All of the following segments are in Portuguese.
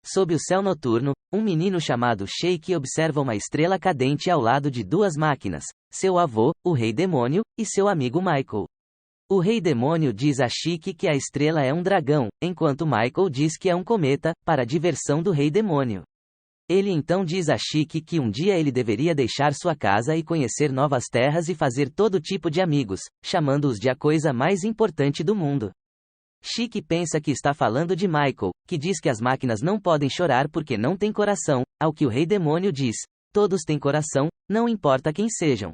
Sob o céu noturno, um menino chamado Sheik observa uma estrela cadente ao lado de duas máquinas, seu avô, o Rei Demônio, e seu amigo Michael. O Rei Demônio diz a Sheik que a estrela é um dragão, enquanto Michael diz que é um cometa, para a diversão do Rei Demônio. Ele então diz a Sheik que um dia ele deveria deixar sua casa e conhecer novas terras e fazer todo tipo de amigos, chamando-os de a coisa mais importante do mundo. Sheik pensa que está falando de Michael, que diz que as máquinas não podem chorar porque não têm coração, ao que o Rei Demônio diz: todos têm coração, não importa quem sejam.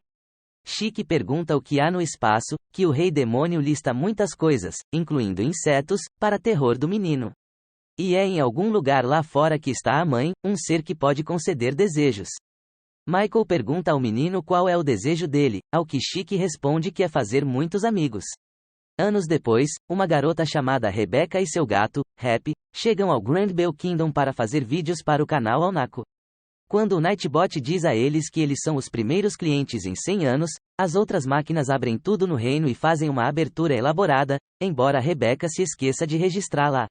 Sheik pergunta o que há no espaço, que o Rei Demônio lista muitas coisas, incluindo insetos, para terror do menino. E é em algum lugar lá fora que está a mãe, um ser que pode conceder desejos. Michael pergunta ao menino qual é o desejo dele, ao que Sheik responde que é fazer muitos amigos. Anos depois, uma garota chamada Rebecca e seu gato, Happy, chegam ao Grand Bell Kingdom para fazer vídeos para o canal Alnaco. Quando o Nightbot diz a eles que eles são os primeiros clientes em 100 anos, as outras máquinas abrem tudo no reino e fazem uma abertura elaborada, embora Rebecca se esqueça de registrá-la.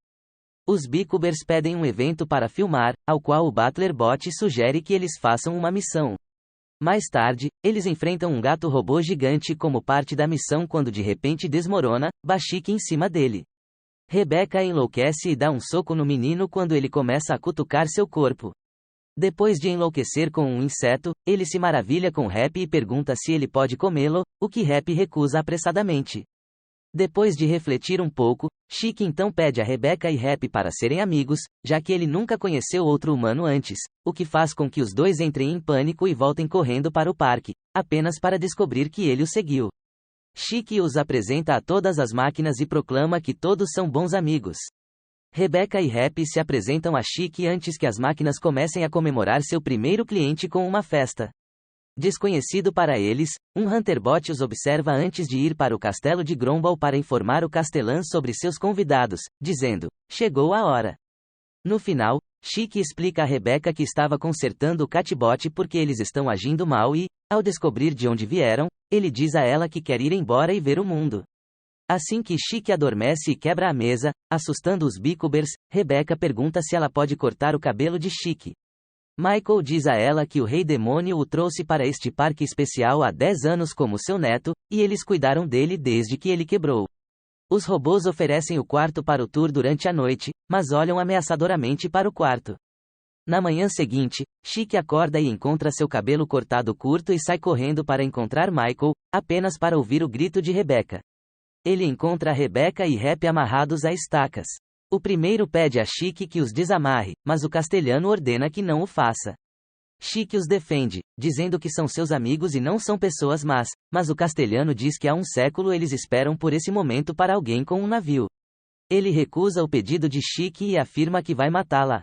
Os Beekeepers pedem um evento para filmar, ao qual o Butler Bot sugere que eles façam uma missão. Mais tarde, eles enfrentam um gato robô gigante como parte da missão quando de repente desmorona, Bashik em cima dele. Rebecca enlouquece e dá um soco no menino quando ele começa a cutucar seu corpo. Depois de enlouquecer com um inseto, ele se maravilha com Happy e pergunta se ele pode comê-lo, o que Happy recusa apressadamente. Depois de refletir um pouco, Sheik então pede a Rebecca e Happy para serem amigos, já que ele nunca conheceu outro humano antes, o que faz com que os dois entrem em pânico e voltem correndo para o parque, apenas para descobrir que ele o seguiu. Sheik os apresenta a todas as máquinas e proclama que todos são bons amigos. Rebecca e Happy se apresentam a Sheik antes que as máquinas comecem a comemorar seu primeiro cliente com uma festa. Desconhecido para eles, um Hunterbot os observa antes de ir para o castelo de Gromball para informar o castelã sobre seus convidados, dizendo: chegou a hora. No final, Sheik explica a Rebecca que estava consertando o Catbot porque eles estão agindo mal e, ao descobrir de onde vieram, ele diz a ela que quer ir embora e ver o mundo. Assim que Sheik adormece e quebra a mesa, assustando os Beekeepers, Rebecca pergunta se ela pode cortar o cabelo de Sheik. Michael diz a ela que o Rei Demônio o trouxe para este parque especial há 10 anos como seu neto, e eles cuidaram dele desde que ele quebrou. Os robôs oferecem o quarto para o tour durante a noite, mas olham ameaçadoramente para o quarto. Na manhã seguinte, Sheik acorda e encontra seu cabelo cortado curto e sai correndo para encontrar Michael, apenas para ouvir o grito de Rebecca. Ele encontra Rebecca e Happy amarrados a estacas. O primeiro pede a Sheik que os desamarre, mas o castelhano ordena que não o faça. Sheik os defende, dizendo que são seus amigos e não são pessoas más, mas o castelhano diz que há um século eles esperam por esse momento para alguém com um navio. Ele recusa o pedido de Sheik e afirma que vai matá-la.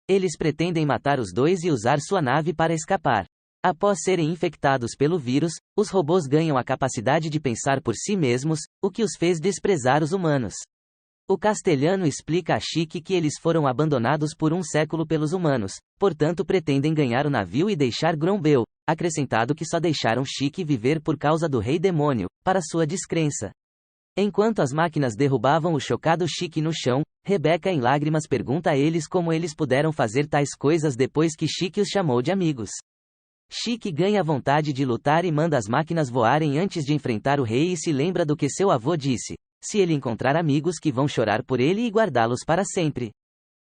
Eles pretendem matar os dois e usar sua nave para escapar. Após serem infectados pelo vírus, os robôs ganham a capacidade de pensar por si mesmos, o que os fez desprezar os humanos. O castelhano explica a Sheik que eles foram abandonados por um século pelos humanos, portanto pretendem ganhar o navio e deixar Gromball, acrescentado que só deixaram Sheik viver por causa do Rei Demônio, para sua descrença. Enquanto as máquinas derrubavam o chocado Sheik no chão, Rebecca em lágrimas pergunta a eles como eles puderam fazer tais coisas depois que Sheik os chamou de amigos. Sheik ganha vontade de lutar e manda as máquinas voarem antes de enfrentar o rei e se lembra do que seu avô disse: se ele encontrar amigos que vão chorar por ele e guardá-los para sempre.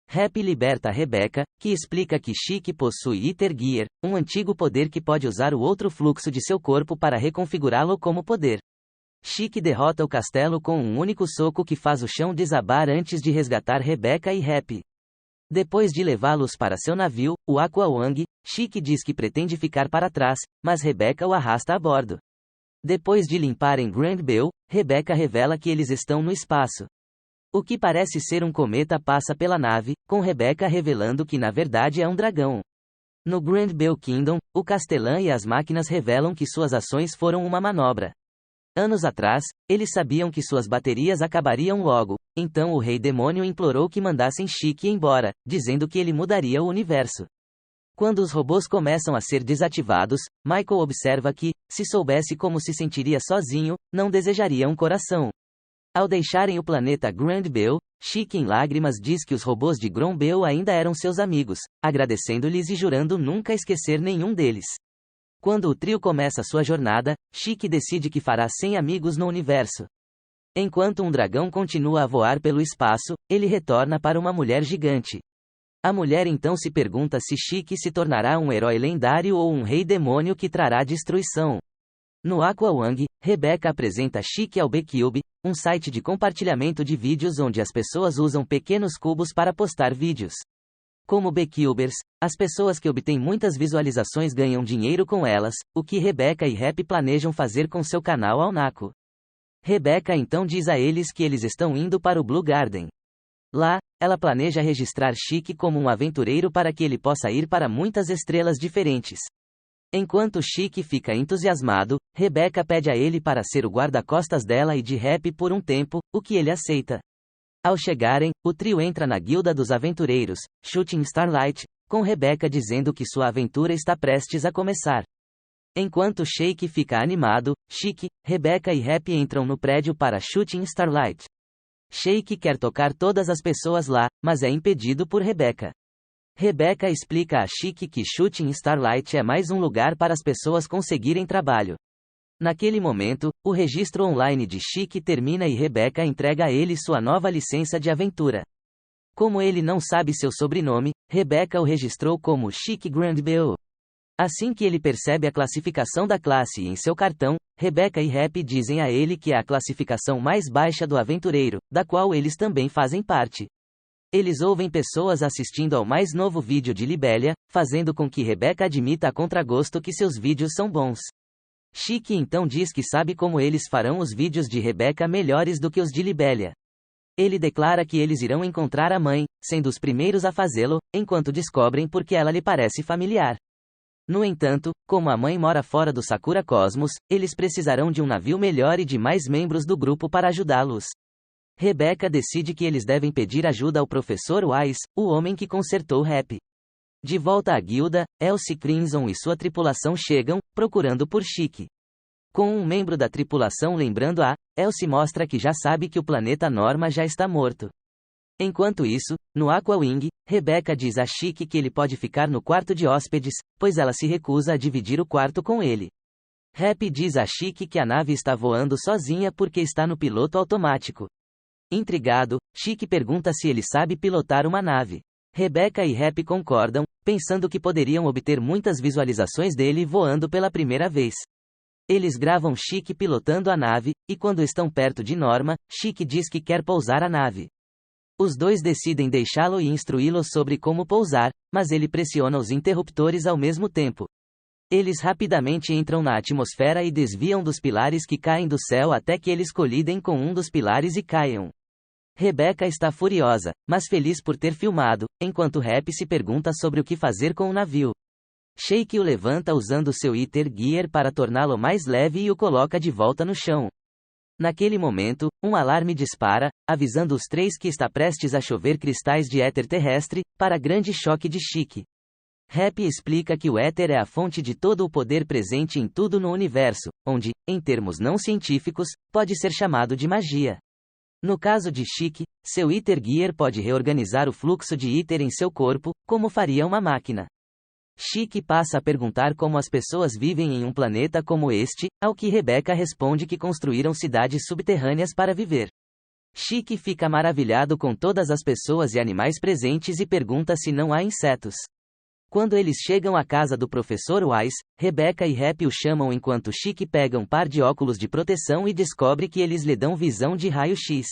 Happy liberta Rebecca, que explica que Sheik possui Ether Gear, um antigo poder que pode usar o outro fluxo de seu corpo para reconfigurá-lo como poder. Sheik derrota o castelo com um único soco que faz o chão desabar antes de resgatar Rebecca e Happy. Depois de levá-los para seu navio, o Aqua Wang, Sheik diz que pretende ficar para trás, mas Rebecca o arrasta a bordo. Depois de limparem Grand Bell, Rebecca revela que eles estão no espaço. O que parece ser um cometa passa pela nave, com Rebecca revelando que na verdade é um dragão. No Grand Bell Kingdom, o castelã e as máquinas revelam que suas ações foram uma manobra. Anos atrás, eles sabiam que suas baterias acabariam logo, então o Rei Demônio implorou que mandassem Sheik embora, dizendo que ele mudaria o universo. Quando os robôs começam a ser desativados, Michael observa que, se soubesse como se sentiria sozinho, não desejaria um coração. Ao deixarem o planeta Grandbel, Chique em lágrimas diz que os robôs de Grandbel ainda eram seus amigos, agradecendo-lhes e jurando nunca esquecer nenhum deles. Quando o trio começa sua jornada, Chique decide que fará 100 amigos no universo. Enquanto um dragão continua a voar pelo espaço, ele retorna para uma mulher gigante. A mulher então se pergunta se Chique se tornará um herói lendário ou um rei demônio que trará destruição. No Aquawang, Rebecca apresenta Chique ao B-Cube, um site de compartilhamento de vídeos onde as pessoas usam pequenos cubos para postar vídeos. Como B-Cubers, as pessoas que obtêm muitas visualizações ganham dinheiro com elas, o que Rebecca e Rap planejam fazer com seu canal ao Naco. Rebecca então diz a eles que eles estão indo para o Blue Garden. Lá, ela planeja registrar Chique como um aventureiro para que ele possa ir para muitas estrelas diferentes. Enquanto Chique fica entusiasmado, Rebecca pede a ele para ser o guarda-costas dela e de Rap por um tempo, o que ele aceita. Ao chegarem, o trio entra na Guilda dos Aventureiros, Shooting Starlight, com Rebecca dizendo que sua aventura está prestes a começar. Enquanto Shake fica animado, Chique, Rebecca e Rap entram no prédio para Shooting Starlight. Shake quer tocar todas as pessoas lá, mas é impedido por Rebecca. Rebecca explica a Chique que Shooting Starlight é mais um lugar para as pessoas conseguirem trabalho. Naquele momento, o registro online de Chique termina e Rebecca entrega a ele sua nova licença de aventura. Como ele não sabe seu sobrenome, Rebecca o registrou como Chique Grandbel. Assim que ele percebe a classificação da classe em seu cartão, Rebecca e Rap dizem a ele que é a classificação mais baixa do aventureiro, da qual eles também fazem parte. Eles ouvem pessoas assistindo ao mais novo vídeo de Libélia, fazendo com que Rebecca admita a contragosto que seus vídeos são bons. Chique então diz que sabe como eles farão os vídeos de Rebecca melhores do que os de Libélia. Ele declara que eles irão encontrar a mãe, sendo os primeiros a fazê-lo, enquanto descobrem porque ela lhe parece familiar. No entanto, como a mãe mora fora do Sakura Cosmos, eles precisarão de um navio melhor e de mais membros do grupo para ajudá-los. Rebecca decide que eles devem pedir ajuda ao Professor Wise, o homem que consertou Rap. De volta à guilda, Elsie Crimson e sua tripulação chegam, procurando por Chique. Com um membro da tripulação lembrando Elsie mostra que já sabe que o planeta Norma já está morto. Enquanto isso, no Aquawing, Rebecca diz a Chique que ele pode ficar no quarto de hóspedes, pois ela se recusa a dividir o quarto com ele. Rap diz a Chique que a nave está voando sozinha porque está no piloto automático. Intrigado, Chique pergunta se ele sabe pilotar uma nave. Rebecca e Rap concordam, pensando que poderiam obter muitas visualizações dele voando pela primeira vez. Eles gravam Chique pilotando a nave, e quando estão perto de Norma, Chique diz que quer pousar a nave. Os dois decidem deixá-lo e instruí-lo sobre como pousar, mas ele pressiona os interruptores ao mesmo tempo. Eles rapidamente entram na atmosfera e desviam dos pilares que caem do céu até que eles colidem com um dos pilares e caiam. Rebecca está furiosa, mas feliz por ter filmado, enquanto Rap se pergunta sobre o que fazer com o navio. Shake o levanta usando seu Ether Gear para torná-lo mais leve e o coloca de volta no chão. Naquele momento, um alarme dispara, avisando os três que está prestes a chover cristais de éter terrestre, para grande choque de Chique. Rap explica que o éter é a fonte de todo o poder presente em tudo no universo, onde, em termos não científicos, pode ser chamado de magia. No caso de Chique, seu Ether Gear pode reorganizar o fluxo de Ether em seu corpo, como faria uma máquina. Chique passa a perguntar como as pessoas vivem em um planeta como este, ao que Rebecca responde que construíram cidades subterrâneas para viver. Chique fica maravilhado com todas as pessoas e animais presentes e pergunta se não há insetos. Quando eles chegam à casa do Professor Wise, Rebecca e Rap o chamam enquanto Chique pega um par de óculos de proteção e descobre que eles lhe dão visão de raio-x.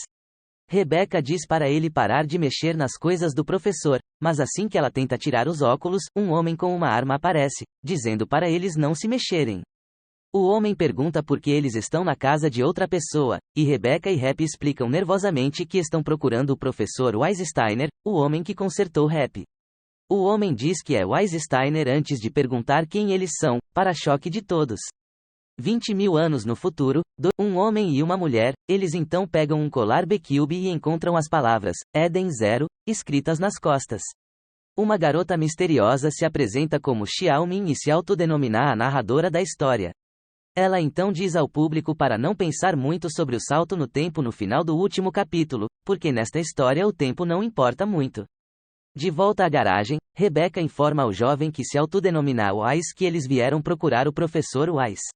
Rebecca diz para ele parar de mexer nas coisas do professor, mas assim que ela tenta tirar os óculos, um homem com uma arma aparece, dizendo para eles não se mexerem. O homem pergunta por que eles estão na casa de outra pessoa, e Rebecca e Rap explicam nervosamente que estão procurando o Professor Wise Steiner, o homem que consertou Rap. O homem diz que é Wise Steiner antes de perguntar quem eles são, para choque de todos. 20.000 anos no futuro, um homem e uma mulher, eles então pegam um colar B-Cube e encontram as palavras, Eden Zero, escritas nas costas. Uma garota misteriosa se apresenta como Xiaomin e se autodenomina a narradora da história. Ela então diz ao público para não pensar muito sobre o salto no tempo no final do último capítulo, porque nesta história o tempo não importa muito. De volta à garagem, Rebecca informa ao jovem que se autodenomina Wise que eles vieram procurar o professor Wise.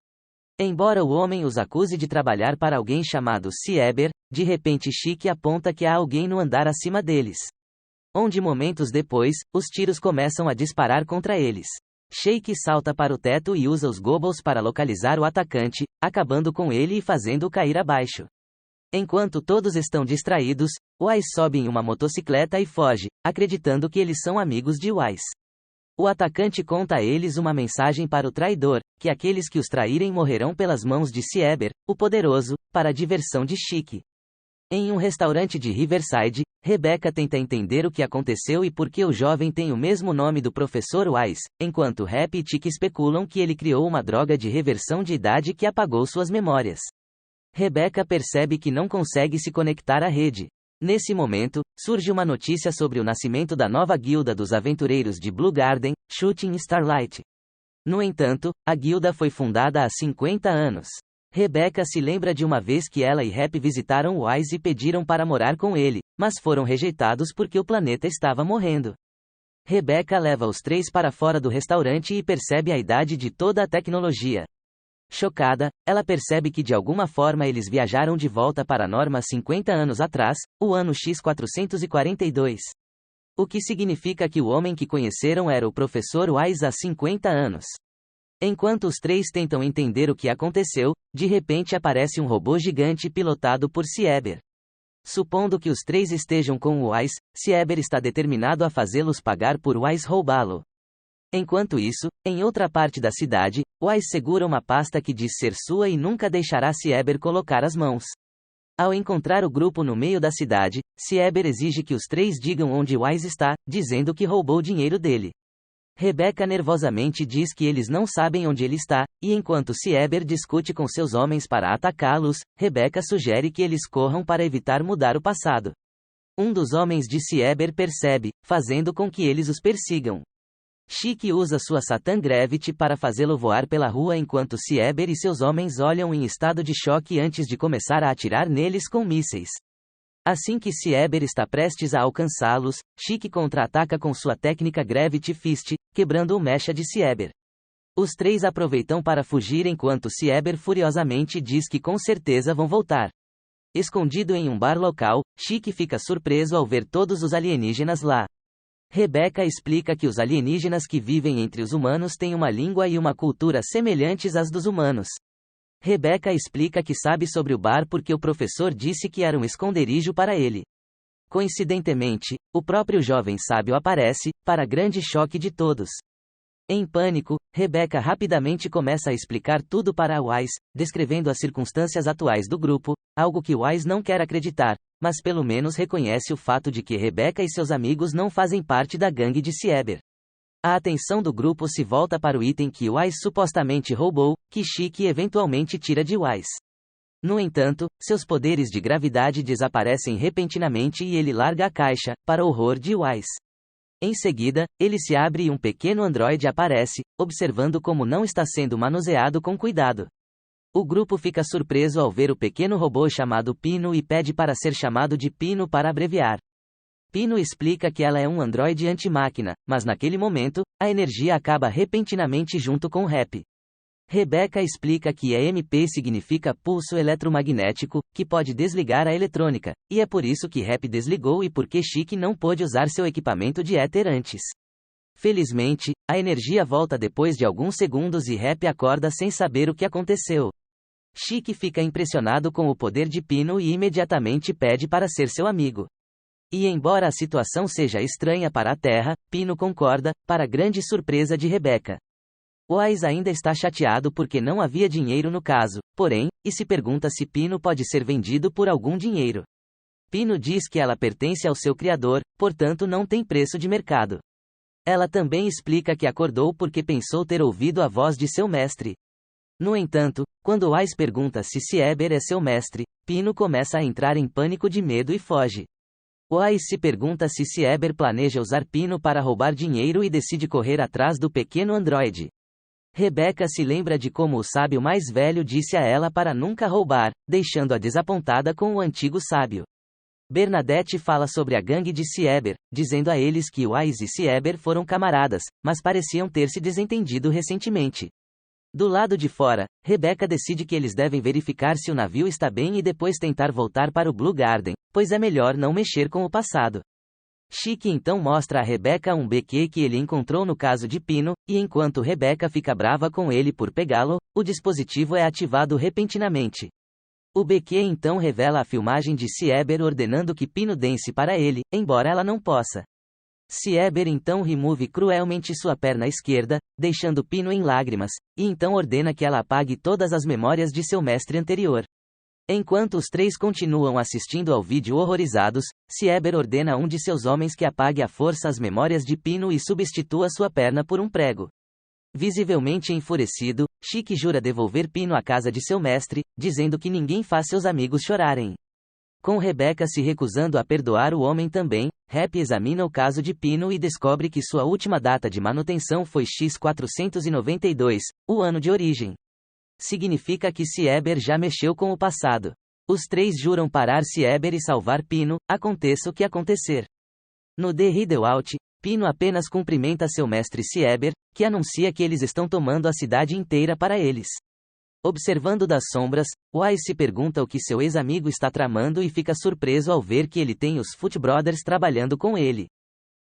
Embora o homem os acuse de trabalhar para alguém chamado Sieber, de repente Chique aponta que há alguém no andar acima deles. Onde momentos depois, os tiros começam a disparar contra eles. Shake salta para o teto e usa os Goebbels para localizar o atacante, acabando com ele e fazendo-o cair abaixo. Enquanto todos estão distraídos, Wise sobe em uma motocicleta e foge, acreditando que eles são amigos de Wise. O atacante conta a eles uma mensagem para o traidor, que aqueles que os traírem morrerão pelas mãos de Sieber, o poderoso, para a diversão de Chique. Em um restaurante de Riverside, Rebecca tenta entender o que aconteceu e por que o jovem tem o mesmo nome do professor Wise, enquanto Rap e Chique especulam que ele criou uma droga de reversão de idade que apagou suas memórias. Rebecca percebe que não consegue se conectar à rede. Nesse momento, surge uma notícia sobre o nascimento da nova guilda dos aventureiros de Blue Garden, Shooting Starlight. No entanto, a guilda foi fundada há 50 anos. Rebecca se lembra de uma vez que ela e Rap visitaram Wise e pediram para morar com ele, mas foram rejeitados porque o planeta estava morrendo. Rebecca leva os três para fora do restaurante e percebe a idade de toda a tecnologia. Chocada, ela percebe que de alguma forma eles viajaram de volta para Norma 50 anos atrás, o ano X442. O que significa que o homem que conheceram era o professor Wise há 50 anos. Enquanto os três tentam entender o que aconteceu, de repente aparece um robô gigante pilotado por Sieber. Supondo que os três estejam com o Wise, Sieber está determinado a fazê-los pagar por Wise roubá-lo. Enquanto isso, em outra parte da cidade, Wise segura uma pasta que diz ser sua e nunca deixará Sieber colocar as mãos. Ao encontrar o grupo no meio da cidade, Sieber exige que os três digam onde Wise está, dizendo que roubou dinheiro dele. Rebecca nervosamente diz que eles não sabem onde ele está, e enquanto Sieber discute com seus homens para atacá-los, Rebecca sugere que eles corram para evitar mudar o passado. Um dos homens de Sieber percebe, fazendo com que eles os persigam. Chique usa sua Satan Gravity para fazê-lo voar pela rua enquanto Sieber e seus homens olham em estado de choque antes de começar a atirar neles com mísseis. Assim que Sieber está prestes a alcançá-los, Chique contra-ataca com sua técnica Gravity Fist, quebrando o mecha de Sieber. Os três aproveitam para fugir enquanto Sieber furiosamente diz que com certeza vão voltar. Escondido em um bar local, Chique fica surpreso ao ver todos os alienígenas lá. Rebecca explica que os alienígenas que vivem entre os humanos têm uma língua e uma cultura semelhantes às dos humanos. Rebecca explica que sabe sobre o bar porque o professor disse que era um esconderijo para ele. Coincidentemente, o próprio jovem sábio aparece, para grande choque de todos. Em pânico, Rebecca rapidamente começa a explicar tudo para Wise, descrevendo as circunstâncias atuais do grupo, algo que Wise não quer acreditar, mas pelo menos reconhece o fato de que Rebecca e seus amigos não fazem parte da gangue de Sieber. A atenção do grupo se volta para o item que Wise supostamente roubou, que Chique eventualmente tira de Wise. No entanto, seus poderes de gravidade desaparecem repentinamente e ele larga a caixa, para o horror de Wise. Em seguida, ele se abre e um pequeno androide aparece, observando como não está sendo manuseado com cuidado. O grupo fica surpreso ao ver o pequeno robô chamado Pino e pede para ser chamado de Pino para abreviar. Pino explica que ela é um androide anti-máquina, mas naquele momento, a energia acaba repentinamente junto com Rap. Rebecca explica que EMP significa pulso eletromagnético, que pode desligar a eletrônica, e é por isso que Rap desligou e porque Chique não pôde usar seu equipamento de éter antes. Felizmente, a energia volta depois de alguns segundos e Rap acorda sem saber o que aconteceu. Chique fica impressionado com o poder de Pino e imediatamente pede para ser seu amigo. E embora a situação seja estranha para a Terra, Pino concorda, para grande surpresa de Rebecca. Wise ainda está chateado porque não havia dinheiro no caso, porém, e se pergunta se Pino pode ser vendido por algum dinheiro. Pino diz que ela pertence ao seu criador, portanto não tem preço de mercado. Ela também explica que acordou porque pensou ter ouvido a voz de seu mestre. No entanto, quando Wise pergunta se Sieber é seu mestre, Pino começa a entrar em pânico de medo e foge. Wise se pergunta se Sieber planeja usar Pino para roubar dinheiro e decide correr atrás do pequeno androide. Rebecca se lembra de como o sábio mais velho disse a ela para nunca roubar, deixando-a desapontada com o antigo sábio. Bernadette fala sobre a gangue de Sieber, dizendo a eles que Wise e Sieber foram camaradas, mas pareciam ter se desentendido recentemente. Do lado de fora, Rebecca decide que eles devem verificar se o navio está bem e depois tentar voltar para o Blue Garden, pois é melhor não mexer com o passado. Chique então mostra a Rebecca um BQ que ele encontrou no caso de Pino, e enquanto Rebecca fica brava com ele por pegá-lo, o dispositivo é ativado repentinamente. O BQ então revela a filmagem de Sieber ordenando que Pino dance para ele, embora ela não possa. Sieber então remove cruelmente sua perna esquerda, deixando Pino em lágrimas, e então ordena que ela apague todas as memórias de seu mestre anterior. Enquanto os três continuam assistindo ao vídeo horrorizados, Sieber ordena a um de seus homens que apague à força as memórias de Pino e substitua sua perna por um prego. Visivelmente enfurecido, Chique jura devolver Pino à casa de seu mestre, dizendo que ninguém faz seus amigos chorarem. Com Rebecca se recusando a perdoar o homem também, Happy examina o caso de Pino e descobre que sua última data de manutenção foi X492, o ano de origem. Significa que Sieber já mexeu com o passado. Os três juram parar Sieber e salvar Pino, aconteça o que acontecer. No The Hideout, Pino apenas cumprimenta seu mestre Sieber, que anuncia que eles estão tomando a cidade inteira para eles. Observando das sombras, Wise se pergunta o que seu ex-amigo está tramando e fica surpreso ao ver que ele tem os Foot Brothers trabalhando com ele.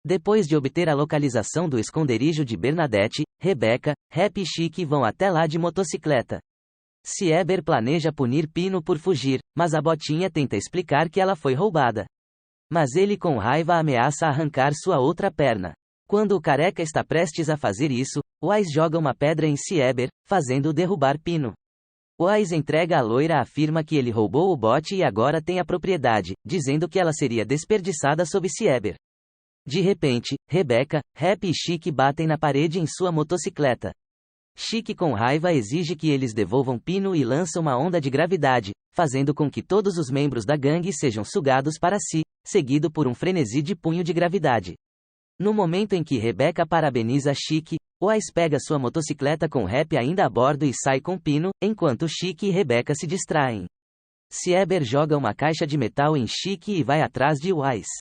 Depois de obter a localização do esconderijo de Bernadette, Rebecca, Happy e Chique vão até lá de motocicleta. Sieber planeja punir Pino por fugir, mas a Botinha tenta explicar que ela foi roubada. Mas ele com raiva ameaça arrancar sua outra perna. Quando o careca está prestes a fazer isso, Wise joga uma pedra em Sieber, fazendo-o derrubar Pino. Wise entrega a loira e afirma que ele roubou o bote e agora tem a propriedade, dizendo que ela seria desperdiçada sob Sieber. De repente, Rebecca, Happy e Chique batem na parede em sua motocicleta. Chique com raiva exige que eles devolvam Pino e lança uma onda de gravidade, fazendo com que todos os membros da gangue sejam sugados para si, seguido por um frenesi de punho de gravidade. No momento em que Rebecca parabeniza Chique, Wise pega sua motocicleta com Happy ainda a bordo e sai com Pino, enquanto Chique e Rebecca se distraem. Sieber joga uma caixa de metal em Chique e vai atrás de Wise.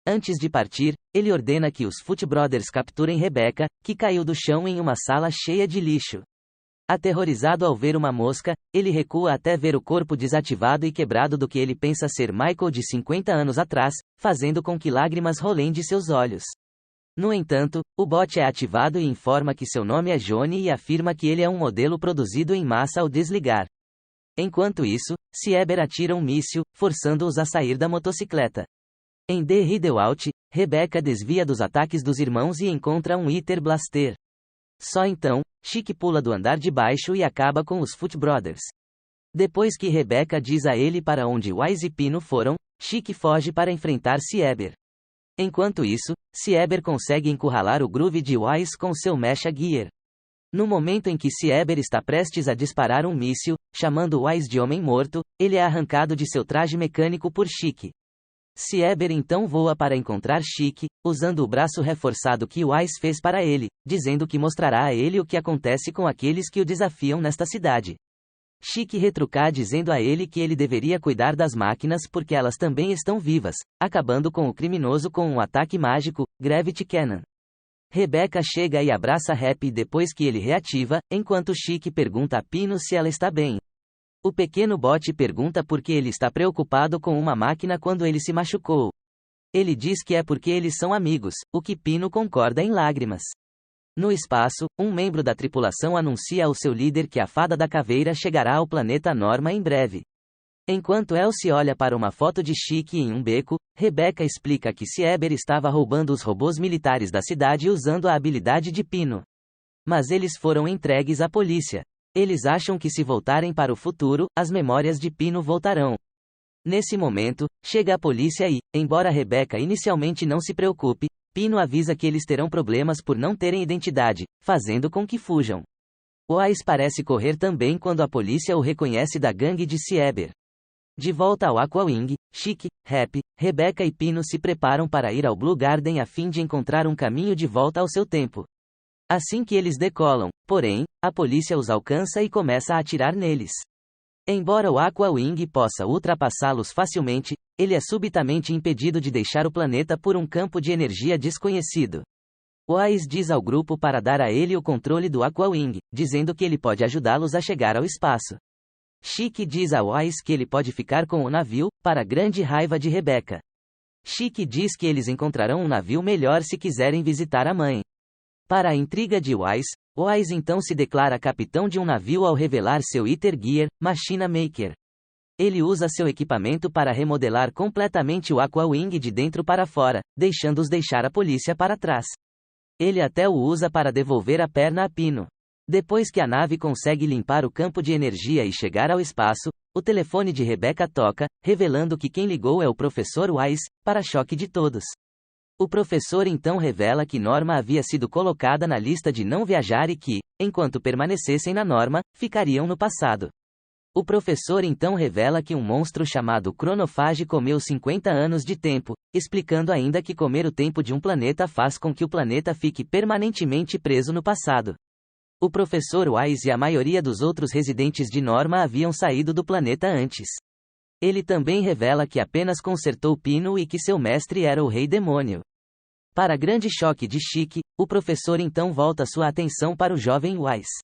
Antes de partir, ele ordena que os Foot Brothers capturem Rebecca, que caiu do chão em uma sala cheia de lixo. Aterrorizado ao ver uma mosca, ele recua até ver o corpo desativado e quebrado do que ele pensa ser Michael de 50 anos atrás, fazendo com que lágrimas rolem de seus olhos. No entanto, o bot é ativado e informa que seu nome é Johnny e afirma que ele é um modelo produzido em massa ao desligar. Enquanto isso, Sieber atira um míssil, forçando-os a sair da motocicleta. Em The Hideout, Rebecca desvia dos ataques dos irmãos e encontra um Iter Blaster. Só então, Chique pula do andar de baixo e acaba com os Foot Brothers. Depois que Rebecca diz a ele para onde Wise e Pino foram, Chique foge para enfrentar Sieber. Enquanto isso, Sieber consegue encurralar o Groove de Wise com seu Mecha Gear. No momento em que Sieber está prestes a disparar um míssil, chamando Wise de homem morto, ele é arrancado de seu traje mecânico por Chique. Sieber então voa para encontrar Chique, usando o braço reforçado que Wise fez para ele, dizendo que mostrará a ele o que acontece com aqueles que o desafiam nesta cidade. Chique retruca dizendo a ele que ele deveria cuidar das máquinas porque elas também estão vivas, acabando com o criminoso com um ataque mágico, Gravity Cannon. Rebecca chega e abraça Happy depois que ele reativa, enquanto Chique pergunta a Pino se ela está bem. O pequeno bot pergunta por que ele está preocupado com uma máquina quando ele se machucou. Ele diz que é porque eles são amigos, o que Pino concorda em lágrimas. No espaço, um membro da tripulação anuncia ao seu líder que a Fada da Caveira chegará ao planeta Norma em breve. Enquanto Elsie olha para uma foto de Chique em um beco, Rebecca explica que Sieber estava roubando os robôs militares da cidade usando a habilidade de Pino. Mas eles foram entregues à polícia. Eles acham que se voltarem para o futuro, as memórias de Pino voltarão. Nesse momento, chega a polícia e, embora Rebecca inicialmente não se preocupe, Pino avisa que eles terão problemas por não terem identidade, fazendo com que fujam. Wise parece correr também quando a polícia o reconhece da gangue de Sieber. De volta ao Aquawing, Chique, Happy, Rebecca e Pino se preparam para ir ao Blue Garden a fim de encontrar um caminho de volta ao seu tempo. Assim que eles decolam, porém, a polícia os alcança e começa a atirar neles. Embora o Aqua Wing possa ultrapassá-los facilmente, ele é subitamente impedido de deixar o planeta por um campo de energia desconhecido. Wise diz ao grupo para dar a ele o controle do Aqua Wing, dizendo que ele pode ajudá-los a chegar ao espaço. Chique diz a Wise que ele pode ficar com o navio, para grande raiva de Rebecca. Chique diz que eles encontrarão um navio melhor se quiserem visitar a mãe. Para a intriga de Wise, Wise então se declara capitão de um navio ao revelar seu Ether Gear, Machina Maker. Ele usa seu equipamento para remodelar completamente o Aqua Wing de dentro para fora, deixando-os deixar a polícia para trás. Ele até o usa para devolver a perna a Pino. Depois que a nave consegue limpar o campo de energia e chegar ao espaço, o telefone de Rebecca toca, revelando que quem ligou é o professor Wise, para choque de todos. O professor então revela que Norma havia sido colocada na lista de não viajar e que, enquanto permanecessem na Norma, ficariam no passado. O professor então revela que um monstro chamado Cronofage comeu 50 anos de tempo, explicando ainda que comer o tempo de um planeta faz com que o planeta fique permanentemente preso no passado. O professor Wise e a maioria dos outros residentes de Norma haviam saído do planeta antes. Ele também revela que apenas consertou Pino e que seu mestre era o Rei Demônio. Para grande choque de Chique, o professor então volta sua atenção para o jovem Wise.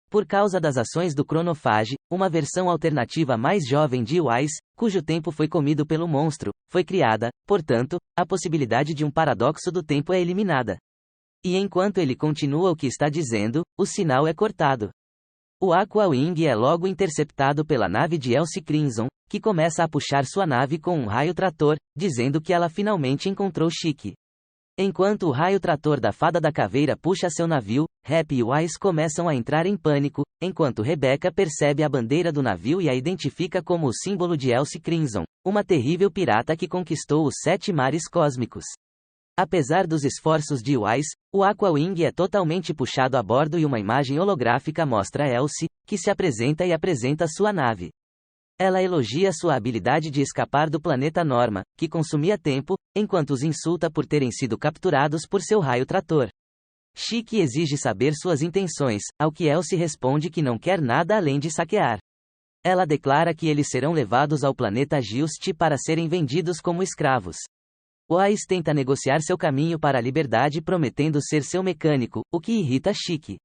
Por causa das ações do Cronofage, uma versão alternativa mais jovem de Wise, cujo tempo foi comido pelo monstro, foi criada, portanto, a possibilidade de um paradoxo do tempo é eliminada. E enquanto ele continua o que está dizendo, o sinal é cortado. O Aqua Wing é logo interceptado pela nave de Elsie Crimson, que começa a puxar sua nave com um raio trator, dizendo que ela finalmente encontrou Chique. Enquanto o raio trator da Fada da Caveira puxa seu navio, Happy e Wise começam a entrar em pânico, enquanto Rebecca percebe a bandeira do navio e a identifica como o símbolo de Elsie Crimson, uma terrível pirata que conquistou os 7 mares cósmicos. Apesar dos esforços de Wise, o Aqua Wing é totalmente puxado a bordo e uma imagem holográfica mostra Elsie, que se apresenta e apresenta sua nave. Ela elogia sua habilidade de escapar do planeta Norma, que consumia tempo, enquanto os insulta por terem sido capturados por seu raio trator. Chique exige saber suas intenções, ao que Elsie responde que não quer nada além de saquear. Ela declara que eles serão levados ao planeta Gilst para serem vendidos como escravos. Wise tenta negociar seu caminho para a liberdade prometendo ser seu mecânico, o que irrita Chique.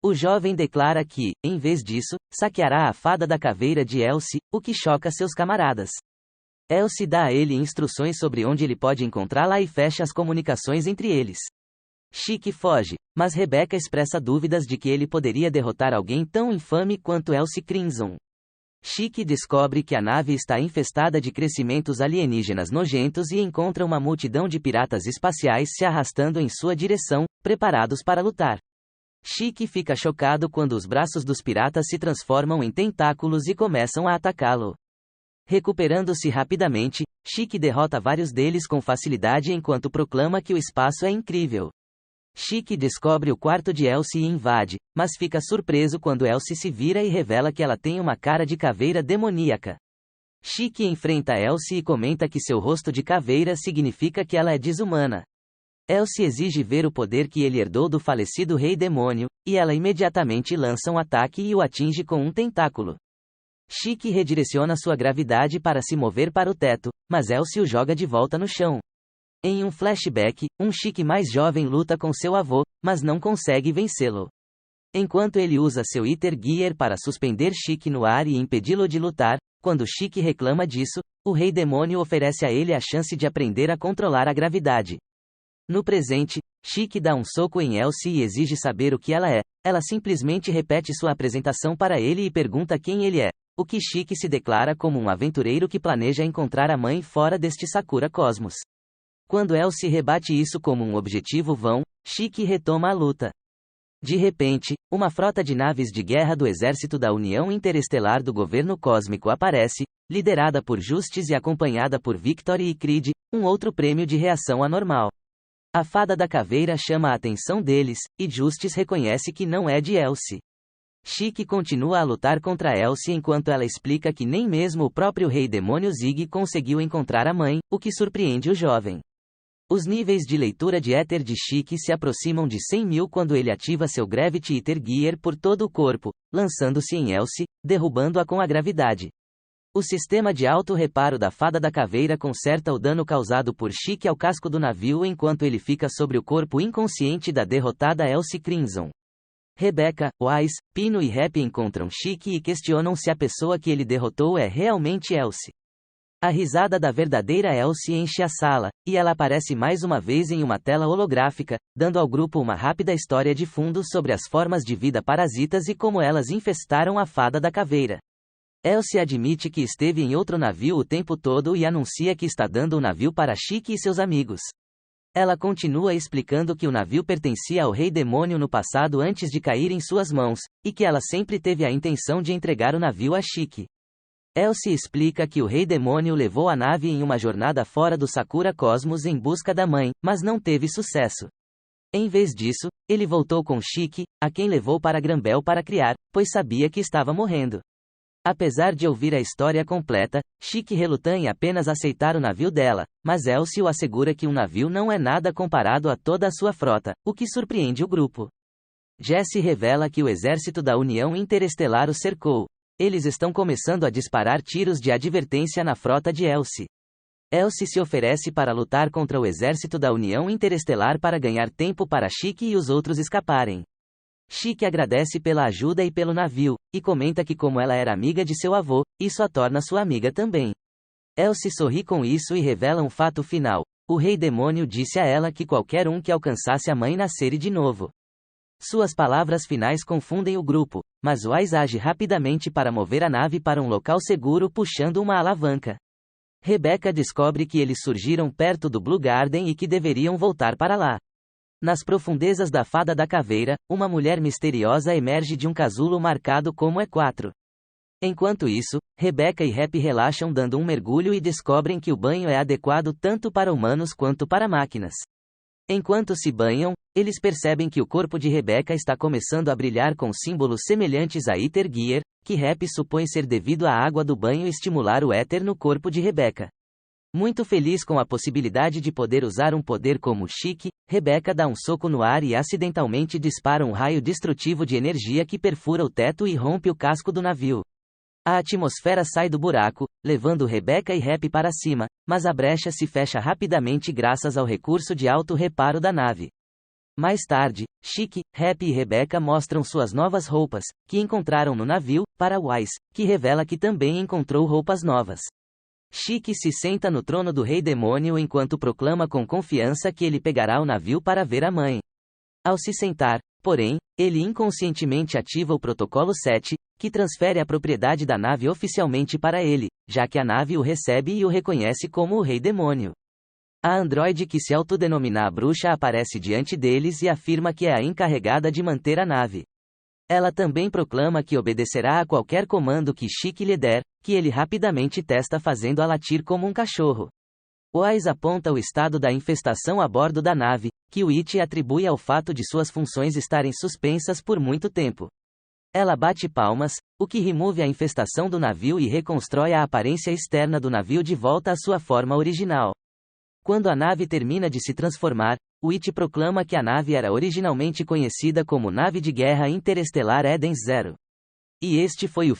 O jovem declara que, em vez disso, saqueará a Fada da Caveira de Elsie, o que choca seus camaradas. Elsie dá a ele instruções sobre onde ele pode encontrá-la e fecha as comunicações entre eles. Chique foge, mas Rebecca expressa dúvidas de que ele poderia derrotar alguém tão infame quanto Elsie Crimson. Chique descobre que a nave está infestada de crescimentos alienígenas nojentos e encontra uma multidão de piratas espaciais se arrastando em sua direção, preparados para lutar. Chique fica chocado quando os braços dos piratas se transformam em tentáculos e começam a atacá-lo. Recuperando-se rapidamente, Chique derrota vários deles com facilidade enquanto proclama que o espaço é incrível. Chique descobre o quarto de Elsie e invade, mas fica surpreso quando Elsie se vira e revela que ela tem uma cara de caveira demoníaca. Chique enfrenta Elsie e comenta que seu rosto de caveira significa que ela é desumana. Elsie exige ver o poder que ele herdou do falecido Rei Demônio, e ela imediatamente lança um ataque e o atinge com um tentáculo. Chique redireciona sua gravidade para se mover para o teto, mas Elsie o joga de volta no chão. Em um flashback, um Chique mais jovem luta com seu avô, mas não consegue vencê-lo. Enquanto ele usa seu Ether Gear para suspender Chique no ar e impedi-lo de lutar, quando Chique reclama disso, o Rei Demônio oferece a ele a chance de aprender a controlar a gravidade. No presente, Chique dá um soco em Elsie e exige saber o que ela é. Ela simplesmente repete sua apresentação para ele e pergunta quem ele é, o que Chique se declara como um aventureiro que planeja encontrar a mãe fora deste Sakura Cosmos. Quando Elsie rebate isso como um objetivo vão, Chique retoma a luta. De repente, uma frota de naves de guerra do Exército da União Interestelar do Governo Cósmico aparece, liderada por Justice e acompanhada por Victory e Creed, um outro prêmio de reação anormal. A Fada da Caveira chama a atenção deles, e Justice reconhece que não é de Elsie. Chique continua a lutar contra Elsie enquanto ela explica que nem mesmo o próprio Rei Demônio Zig conseguiu encontrar a mãe, o que surpreende o jovem. Os níveis de leitura de éter de Chique se aproximam de 100.000 quando ele ativa seu Gravity Ether Gear por todo o corpo, lançando-se em Elsie, derrubando-a com a gravidade. O sistema de auto-reparo da Fada da Caveira conserta o dano causado por Chique ao casco do navio enquanto ele fica sobre o corpo inconsciente da derrotada Elsie Crimson. Rebecca, Wise, Pino e Happy encontram Chique e questionam se a pessoa que ele derrotou é realmente Elsie. A risada da verdadeira Elsie enche a sala, e ela aparece mais uma vez em uma tela holográfica, dando ao grupo uma rápida história de fundo sobre as formas de vida parasitas e como elas infestaram a Fada da Caveira. Elsie admite que esteve em outro navio o tempo todo e anuncia que está dando o navio para Chique e seus amigos. Ela continua explicando que o navio pertencia ao Rei Demônio no passado antes de cair em suas mãos, e que ela sempre teve a intenção de entregar o navio a Chique. Elsie explica que o Rei Demônio levou a nave em uma jornada fora do Sakura Cosmos em busca da mãe, mas não teve sucesso. Em vez disso, ele voltou com Chique, a quem levou para Granbel para criar, pois sabia que estava morrendo. Apesar de ouvir a história completa, Chique reluta em apenas aceitar o navio dela, mas Elsie o assegura que um navio não é nada comparado a toda a sua frota, o que surpreende o grupo. Jesse revela que o exército da União Interestelar o cercou. Eles estão começando a disparar tiros de advertência na frota de Elsie. Elsie se oferece para lutar contra o exército da União Interestelar para ganhar tempo para Chique e os outros escaparem. Chique agradece pela ajuda e pelo navio, e comenta que como ela era amiga de seu avô, isso a torna sua amiga também. Elsie sorri com isso e revela um fato final. O Rei Demônio disse a ela que qualquer um que alcançasse a mãe nasceria de novo. Suas palavras finais confundem o grupo, mas Wise age rapidamente para mover a nave para um local seguro puxando uma alavanca. Rebecca descobre que eles surgiram perto do Blue Garden e que deveriam voltar para lá. Nas profundezas da Fada da Caveira, uma mulher misteriosa emerge de um casulo marcado como E4. Enquanto isso, Rebecca e Happy relaxam dando um mergulho e descobrem que o banho é adequado tanto para humanos quanto para máquinas. Enquanto se banham, eles percebem que o corpo de Rebecca está começando a brilhar com símbolos semelhantes a Ether Gear, que Happy supõe ser devido à água do banho estimular o éter no corpo de Rebecca. Muito feliz com a possibilidade de poder usar um poder como Chique, Rebecca dá um soco no ar e acidentalmente dispara um raio destrutivo de energia que perfura o teto e rompe o casco do navio. A atmosfera sai do buraco, levando Rebecca e Happy para cima, mas a brecha se fecha rapidamente graças ao recurso de auto-reparo da nave. Mais tarde, Chique, Happy e Rebecca mostram suas novas roupas, que encontraram no navio, para Wise, que revela que também encontrou roupas novas. Chique se senta no trono do Rei Demônio enquanto proclama com confiança que ele pegará o navio para ver a mãe. Ao se sentar, porém, ele inconscientemente ativa o Protocolo 7, que transfere a propriedade da nave oficialmente para ele, já que a nave o recebe e o reconhece como o Rei Demônio. A androide que se autodenomina a bruxa aparece diante deles e afirma que é a encarregada de manter a nave. Ela também proclama que obedecerá a qualquer comando que Chique lhe der, que ele rapidamente testa fazendo-a latir como um cachorro. Wise aponta o estado da infestação a bordo da nave, que Witch atribui ao fato de suas funções estarem suspensas por muito tempo. Ela bate palmas, o que remove a infestação do navio e reconstrói a aparência externa do navio de volta à sua forma original. Quando a nave termina de se transformar, Witch proclama que a nave era originalmente conhecida como Nave de Guerra Interestelar Eden Zero. E este foi o